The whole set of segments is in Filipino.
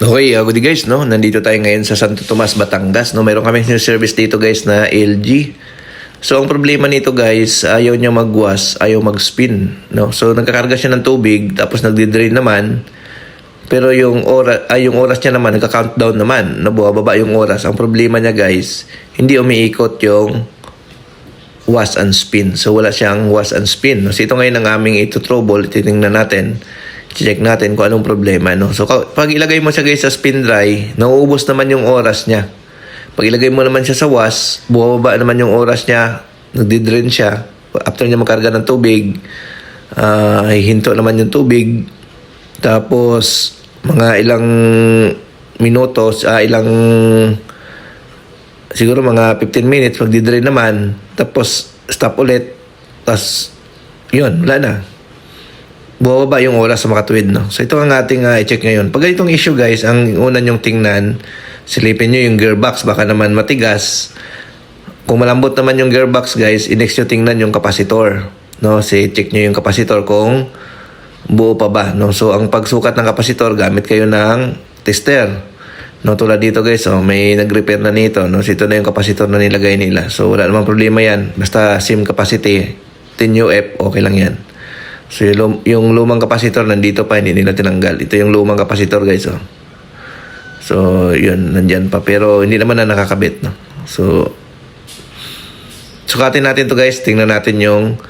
Okay, good guys, no? Nandito tayo ngayon sa Santo Tomas, Batangas, no? Meron kami service dito guys na LG. So ang problema nito guys, ayaw niya magwas, ayaw mag-spin, no? So nagkakarga siya ng tubig, tapos nagdi-drain naman. Pero yung oras niya naman nagka-countdown naman, nabababa yung oras. Ang problema niya guys, hindi umiikot yung wash and spin. So wala siyang wash and spin. So ito ngayon ang aming ito-trouble, titingnan natin. Check natin kung anong problema, no? So pag ilagay mo siya guys sa spin dry, nauubos naman yung oras niya. Pag ilagay mo naman siya sa wash, bumababa naman yung oras niya, nagdi-drain siya. After niya makarga ng tubig, hinto naman yung tubig. Tapos mga ilang minutos, siguro mga 15 minutes magdi-drain naman. Tapos stop ulit. Tapos yun, wala na. Bumababa yung oras sa makatuwid, no? So ito ang ating i-check ngayon. Pag ganitong issue guys, ang una nyong tingnan, silipin nyo yung gearbox, baka naman matigas. Kung malambot naman yung gearbox guys, next nyo tingnan yung kapasitor, no? Check nyo yung kapasitor kung buo pa ba, no? So ang pagsukat ng kapasitor, gamit kayo ng tester, no? Tulad dito guys, may nag-repair na nito, no? So ito na yung kapasitor na nilagay nila. So wala namang problema yan, basta sim capacity 10 UF, okay lang yan. So yung lumang kapasitor nandito pa, hindi nila tinanggal. Ito yung lumang kapasitor guys, oh. So yun, nandyan pa, pero hindi naman na nakakabit, no? So sukatin natin to guys, tingnan natin yung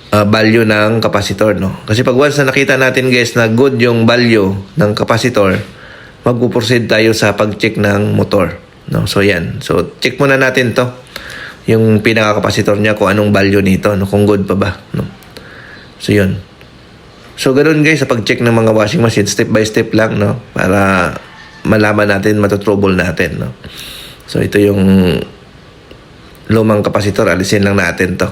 value ng kapasitor, no? Kasi pag once na nakita natin guys na good yung value ng kapasitor, magpo-proceed tayo sa pag-check ng motor, no? So yan, so check muna natin to, yung pinaka-kapasitor niya, kung anong value nito, no? Kung good pa ba, no? So yun. So ganoon guys, sa pag-check ng mga washing machine, step by step lang, no? Para malaman natin, matutrouble natin, no? So ito yung lumang kapasitor, alisin lang natin to.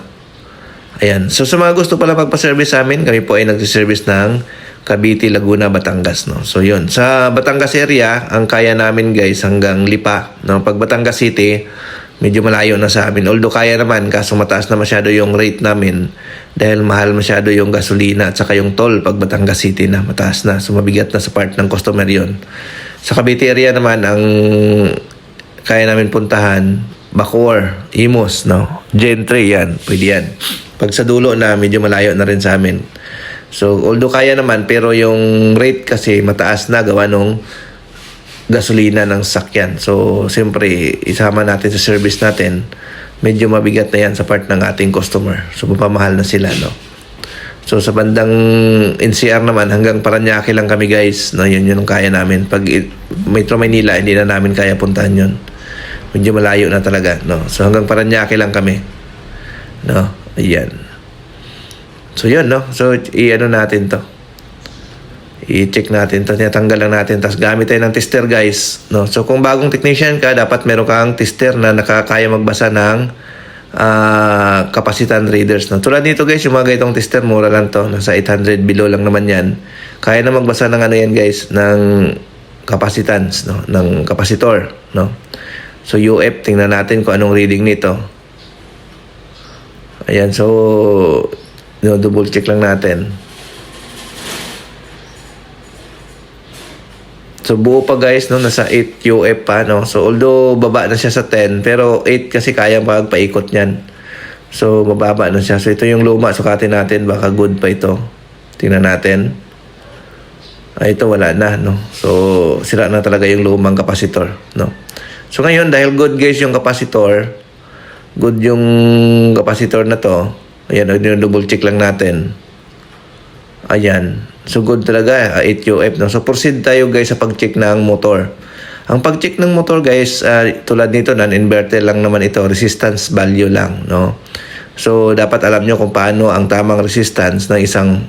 Ayan. So sa mga gusto pala magpa-service sa amin, kami po ay nagsiservice ng Cavite, Laguna, Batangas, no? So yun. Sa Batangas area, ang kaya namin guys hanggang Lipa, no? Pag Batangas City, medyo malayo na sa amin. Although kaya naman, kaso mataas na masyado yung rate namin dahil mahal masyado yung gasolina at saka yung toll pag Batangas City na, mataas na. So mabigat na sa part ng customer yon. Sa Cavite area naman, ang kaya namin puntahan, Bacoor, Imus, no? Gentry, yan. Pwede yan. Pag sa dulo na, medyo malayo na rin sa amin. So although kaya naman, pero yung rate kasi mataas na gawa nung gasolina ng sakyan. So, siyempre, isama natin sa service natin, medyo mabigat na yan sa part ng ating customer. So, mapamahal na sila, no? So, sa bandang NCR naman, hanggang Paranaque lang kami, guys. No? Yun ang kaya namin. Pag Metro Manila, hindi na namin kaya puntahan yun. Medyo malayo na talaga, no? So, hanggang Paranaque lang kami. No? Ayan. So, yun, no? So, i-ano natin to. I-check natin to, tinatanggal lang natin, tapos gamit tayo ng tester guys, no? So kung bagong technician ka, dapat meron kang tester na nakakaya magbasa ng capacitance readers, no? Tulad nito guys, yung mga ganitong tester, mura lang to, nasa 800 below lang naman yan. Kaya na magbasa ng ano yan guys, ng capacitance, no? Ng kapasitor, no? So UF, tingnan natin kung anong reading nito. Ayan, so double check lang natin. So buo pa guys, no, nasa 8 UF pa, no. So although baba na siya sa 10, pero 8 kasi kaya magpaikot niyan. So mababa na siya. So ito yung luma, sukatin natin, baka good pa ito. Tingnan natin. Ito wala na, no. So sira na talaga yung lumang kapasitor, no. So ngayon dahil good guys yung kapasitor, good yung kapasitor na to. Ayan, double check lang natin. Ayan. So good talaga, 8 UF, no? So proceed tayo guys sa pag-check ng motor. Ang pag-check ng motor guys, tulad nito, non-inverter lang naman ito, resistance value lang, no? So dapat alam nyo kung paano ang tamang resistance ng isang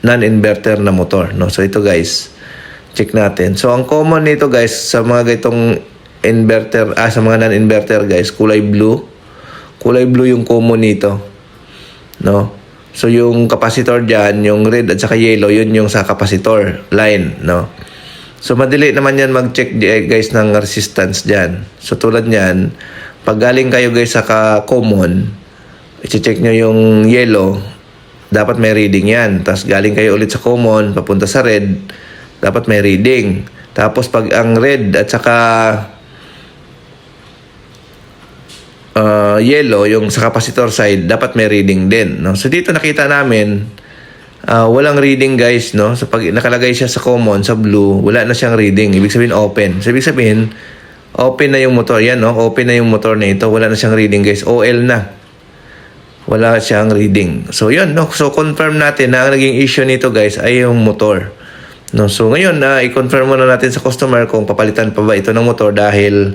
non-inverter na motor, no? So ito guys, check natin. So ang common nito guys, sa mga ganitong inverter, sa mga non-inverter guys, kulay blue. Kulay blue yung common nito, no? So yung kapasitor dyan, yung red at saka yellow, yun yung sa kapasitor line, no? So madali naman yan mag-check guys ng resistance dyan. So tulad nyan, pag galing kayo guys sa common, i-check nyo yung yellow, dapat may reading yan. Tapos galing kayo ulit sa common, papunta sa red, dapat may reading. Tapos pag ang red at saka yellow, yung sa capacitor side, dapat may reading din, no? So dito nakita namin walang reading guys, no? So pag nakalagay siya sa common, sa blue, wala na siyang reading. Ibig sabihin open. So ibig sabihin open na yung motor. Yan, no? Open na yung motor na ito. Wala na siyang reading guys. OL na. Wala siyang reading. So yun, no? So confirm natin na ang naging issue nito guys ay yung motor. No? So ngayon, i-confirm muna natin sa customer kung papalitan pa ba ito ng motor dahil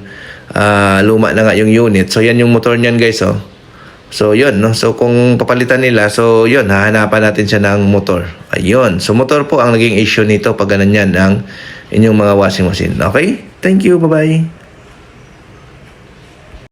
luma na nga yung unit. So yan yung motor niyan guys, oh. So yun, no? So kung papalitan nila, so yun, hahanapan natin siya ng motor. Ayun. So motor po ang naging issue nito pag ganun yan ang inyong mga washing machine. Okay? Thank you. Bye-bye.